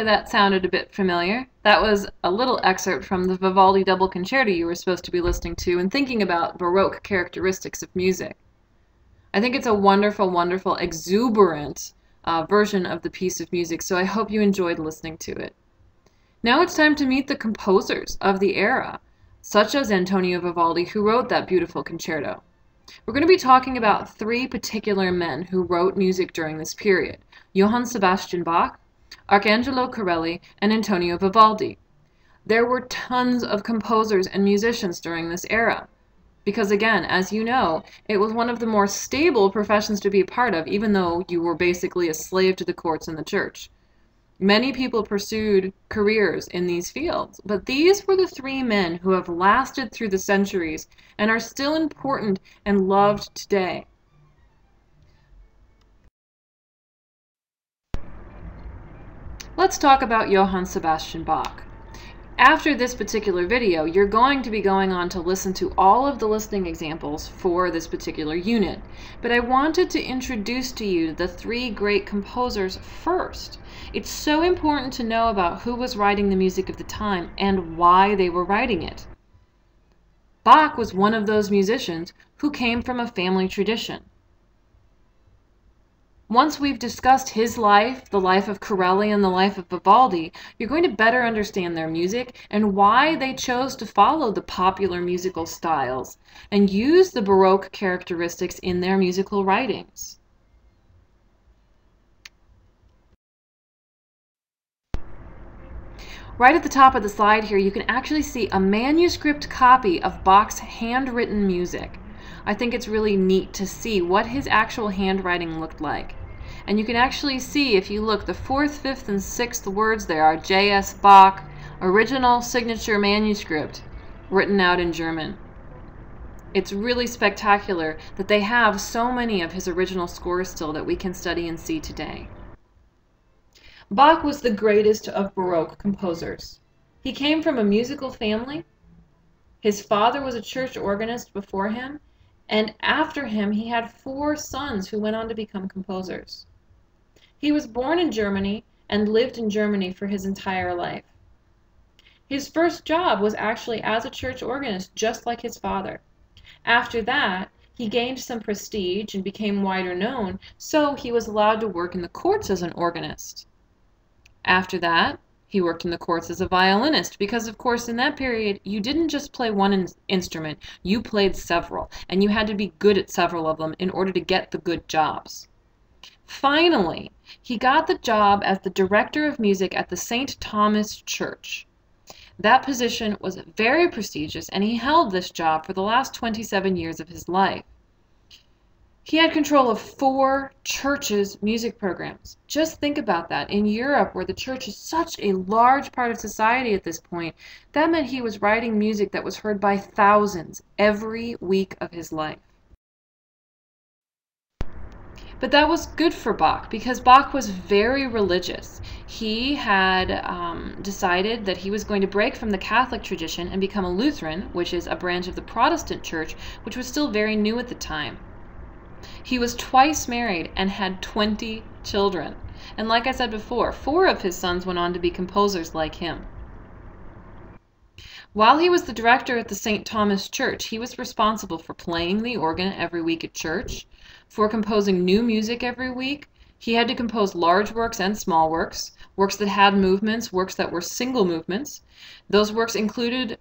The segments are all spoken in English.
that sounded a bit familiar. That was a little excerpt from the Vivaldi Double Concerto you were supposed to be listening to and thinking about Baroque characteristics of music. I think it's a wonderful, wonderful, exuberant version of the piece of music, so I hope you enjoyed listening to it. Now it's time to meet the composers of the era, such as Antonio Vivaldi, who wrote that beautiful concerto. We're going to be talking about three particular men who wrote music during this period: Johann Sebastian Bach, Arcangelo Corelli, and Antonio Vivaldi. There were tons of composers and musicians during this era, because again, as you know, it was one of the more stable professions to be a part of, even though you were basically a slave to the courts and the church. Many people pursued careers in these fields, but these were the three men who have lasted through the centuries and are still important and loved today. Let's talk about Johann Sebastian Bach. After this particular video, you're going to be going on to listen to all of the listening examples for this particular unit, but I wanted to introduce to you the three great composers first. It's so important to know about who was writing the music of the time and why they were writing it. Bach was one of those musicians who came from a family tradition. Once we've discussed his life, the life of Corelli, and the life of Vivaldi, you're going to better understand their music and why they chose to follow the popular musical styles and use the Baroque characteristics in their musical writings. Right at the top of the slide here, you can actually see a manuscript copy of Bach's handwritten music. I think it's really neat to see what his actual handwriting looked like. And you can actually see, if you look, the 4th, 5th, and 6th words there are J.S. Bach, original signature manuscript, written out in German. It's really spectacular that they have so many of his original scores still that we can study and see today. Bach was the greatest of Baroque composers. He came from a musical family. His father was a church organist before him, and after him he had 4 sons who went on to become composers. He was born in Germany and lived in Germany for his entire life. His first job was actually as a church organist, just like his father. After that, he gained some prestige and became wider known, so he was allowed to work in the courts as an organist. After that, he worked in the courts as a violinist because, of course, in that period, you didn't just play one instrument, you played several, and you had to be good at several of them in order to get the good jobs. Finally, he got the job as the director of music at the St. Thomas Church. That position was very prestigious, and he held this job for the last 27 years of his life. He had control of 4 churches' music programs. Just think about that. In Europe, where the church is such a large part of society at this point, that meant he was writing music that was heard by thousands every week of his life. But that was good for Bach because Bach was very religious. He had decided that he was going to break from the Catholic tradition and become a Lutheran, which is a branch of the Protestant church, which was still very new at the time. He was twice married and had 20 children. And like I said before, 4 of his sons went on to be composers like him. While he was the director at the St. Thomas Church, he was responsible for playing the organ every week at church, for composing new music every week. He had to compose large works and small works, works that had movements, works that were single movements. Those works included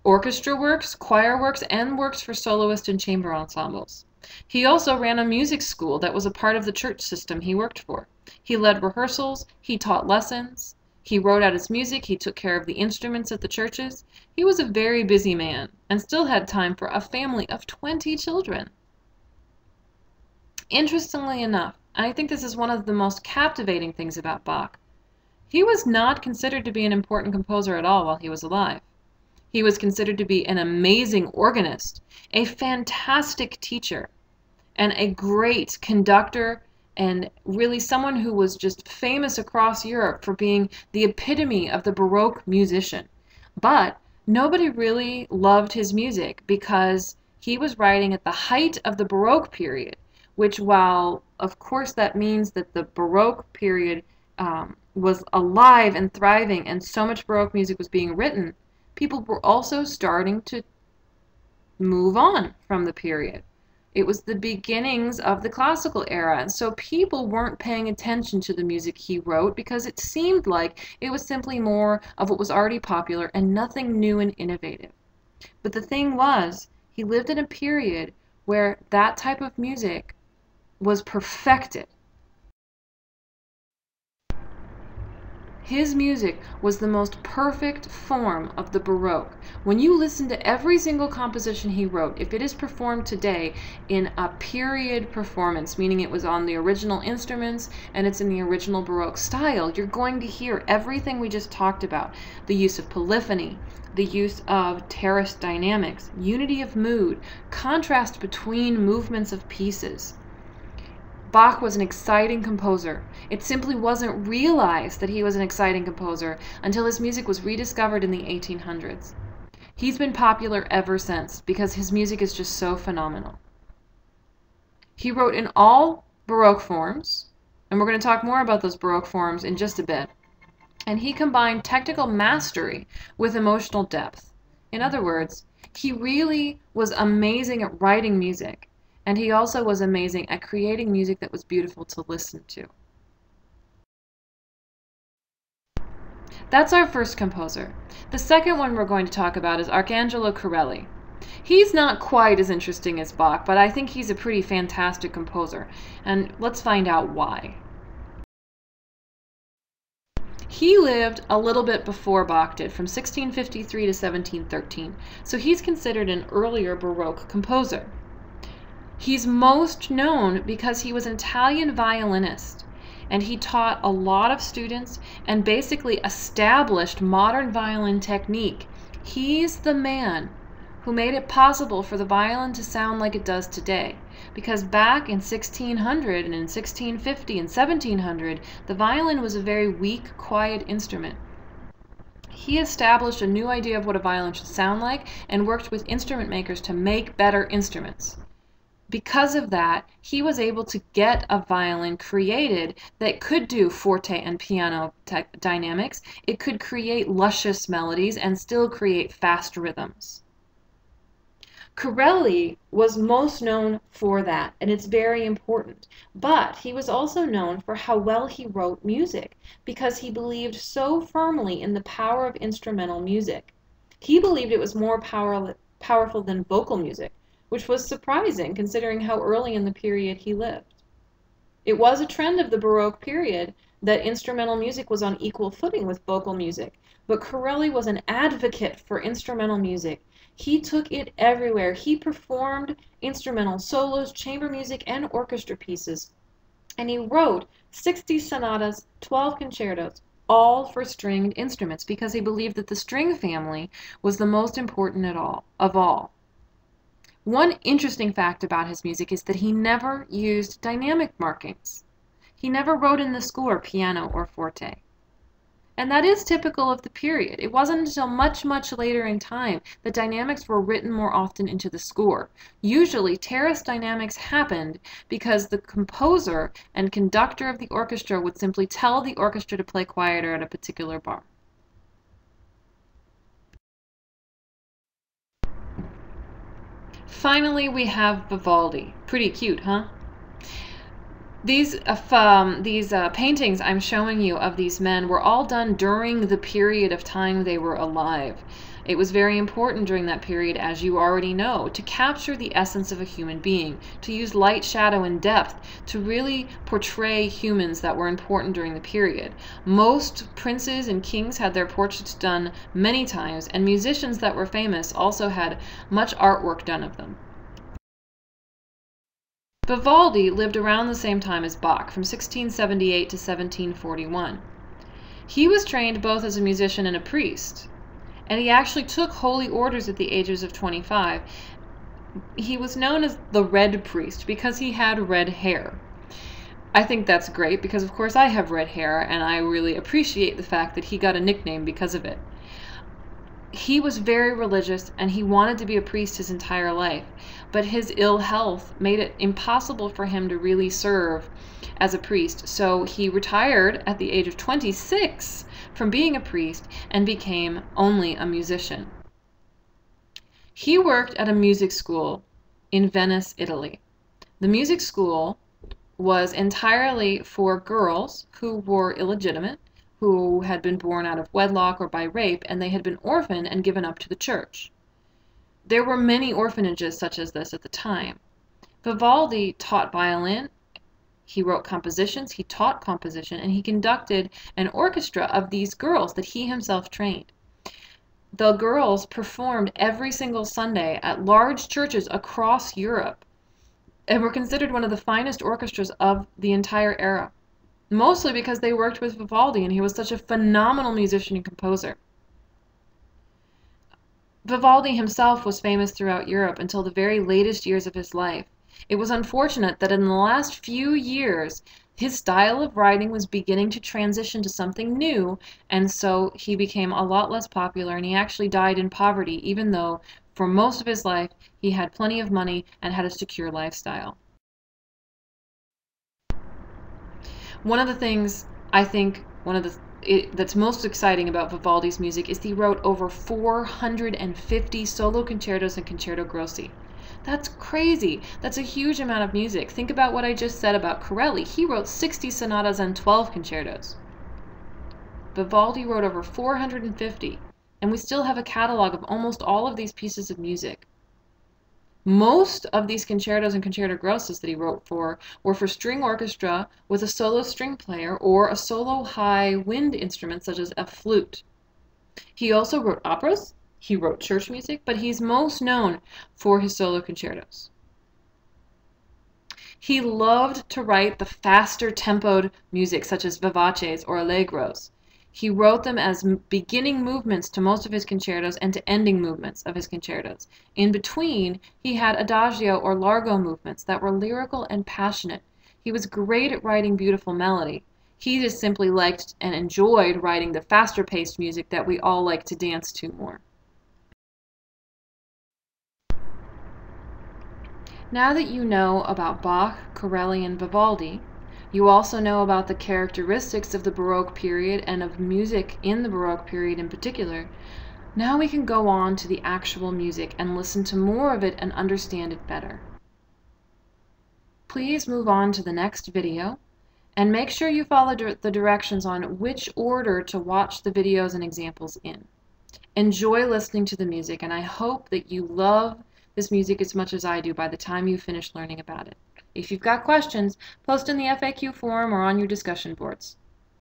orchestra works, choir works, and works for soloist and chamber ensembles. He also ran a music school that was a part of the church system he worked for. He led rehearsals, he taught lessons, he wrote out his music, he took care of the instruments at the churches. He was a very busy man and still had time for a family of 20 children. Interestingly enough, and I think this is one of the most captivating things about Bach, he was not considered to be an important composer at all while he was alive. He was considered to be an amazing organist, a fantastic teacher, and a great conductor, and really someone who was just famous across Europe for being the epitome of the Baroque musician. But nobody really loved his music because he was writing at the height of the Baroque period, which, while of course that means that the Baroque period was alive and thriving and so much Baroque music was being written, people were also starting to move on from the period. It was the beginnings of the classical era, and so people weren't paying attention to the music he wrote because it seemed like it was simply more of what was already popular and nothing new and innovative. But the thing was, he lived in a period where that type of music was perfected. His music was the most perfect form of the Baroque. When you listen to every single composition he wrote, if it is performed today in a period performance, meaning it was on the original instruments and it's in the original Baroque style, you're going to hear everything we just talked about. The use of polyphony, the use of terrace dynamics, unity of mood, contrast between movements of pieces. Bach was an exciting composer. It simply wasn't realized that he was an exciting composer until his music was rediscovered in the 1800s. He's been popular ever since because his music is just so phenomenal. He wrote in all Baroque forms, and we're going to talk more about those Baroque forms in just a bit. And he combined technical mastery with emotional depth. In other words, he really was amazing at writing music. And he also was amazing at creating music that was beautiful to listen to. That's our first composer. The second one we're going to talk about is Arcangelo Corelli. He's not quite as interesting as Bach, but I think he's a pretty fantastic composer. And let's find out why. He lived a little bit before Bach did, from 1653 to 1713. So he's considered an earlier Baroque composer. He's most known because he was an Italian violinist, and he taught a lot of students and basically established modern violin technique. He's the man who made it possible for the violin to sound like it does today, because back in 1600 and in 1650 and 1700, the violin was a very weak, quiet instrument. He established a new idea of what a violin should sound like and worked with instrument makers to make better instruments. Because of that, he was able to get a violin created that could do forte and piano dynamics. It could create luscious melodies and still create fast rhythms. Corelli was most known for that, and it's very important. But he was also known for how well he wrote music, because he believed so firmly in the power of instrumental music. He believed it was more powerful than vocal music, which was surprising considering how early in the period he lived. It was a trend of the Baroque period that instrumental music was on equal footing with vocal music, but Corelli was an advocate for instrumental music. He took it everywhere. He performed instrumental solos, chamber music, and orchestra pieces, and he wrote 60 sonatas, 12 concertos, all for stringed instruments, because he believed that the string family was the most important of all. One interesting fact about his music is that he never used dynamic markings. He never wrote in the score piano or forte. And that is typical of the period. It wasn't until much, much later in time that dynamics were written more often into the score. Usually, terrace dynamics happened because the composer and conductor of the orchestra would simply tell the orchestra to play quieter at a particular bar. Finally, we have Vivaldi. Pretty cute, huh? These paintings I'm showing you of these men were all done during the period of time they were alive. It was very important during that period, as you already know, to capture the essence of a human being, to use light, shadow, and depth to really portray humans that were important during the period. Most princes and kings had their portraits done many times, and musicians that were famous also had much artwork done of them. Vivaldi lived around the same time as Bach, from 1678 to 1741. He was trained both as a musician and a priest, and he actually took holy orders at the ages of 25. He was known as the Red Priest because he had red hair. I think that's great because, of course, I have red hair, and I really appreciate the fact that he got a nickname because of it. He was very religious and he wanted to be a priest his entire life, but his ill health made it impossible for him to really serve as a priest. So he retired at the age of 26 from being a priest and became only a musician. He worked at a music school in Venice, Italy. The music school was entirely for girls who were illegitimate, who had been born out of wedlock or by rape, and they had been orphaned and given up to the church. There were many orphanages such as this at the time. Vivaldi taught violin, he wrote compositions, he taught composition, and he conducted an orchestra of these girls that he himself trained. The girls performed every single Sunday at large churches across Europe and were considered one of the finest orchestras of the entire era, mostly because they worked with Vivaldi and he was such a phenomenal musician and composer. Vivaldi himself was famous throughout Europe until the very latest years of his life. It was unfortunate that in the last few years his style of writing was beginning to transition to something new, and so he became a lot less popular and he actually died in poverty, even though for most of his life he had plenty of money and had a secure lifestyle. One of the things I think that's most exciting about Vivaldi's music is he wrote over 450 solo concertos and concerto grossi. That's crazy. That's a huge amount of music. Think about what I just said about Corelli. He wrote 60 sonatas and 12 concertos. Vivaldi wrote over 450, and we still have a catalog of almost all of these pieces of music. Most of these concertos and concerto grossis that he wrote for were for string orchestra with a solo string player or a solo high wind instrument such as a flute. He also wrote operas, he wrote church music, but he's most known for his solo concertos. He loved to write the faster tempoed music such as vivaces or allegros. He wrote them as beginning movements to most of his concertos and to ending movements of his concertos. In between, he had adagio or largo movements that were lyrical and passionate. He was great at writing beautiful melody. He just simply liked and enjoyed writing the faster-paced music that we all like to dance to more. Now that you know about Bach, Corelli, and Vivaldi, you also know about the characteristics of the Baroque period and of music in the Baroque period in particular. Now we can go on to the actual music and listen to more of it and understand it better. Please move on to the next video and make sure you follow the directions on which order to watch the videos and examples in. Enjoy listening to the music, and I hope that you love this music as much as I do by the time you finish learning about it. If you've got questions, post in the FAQ forum or on your discussion boards.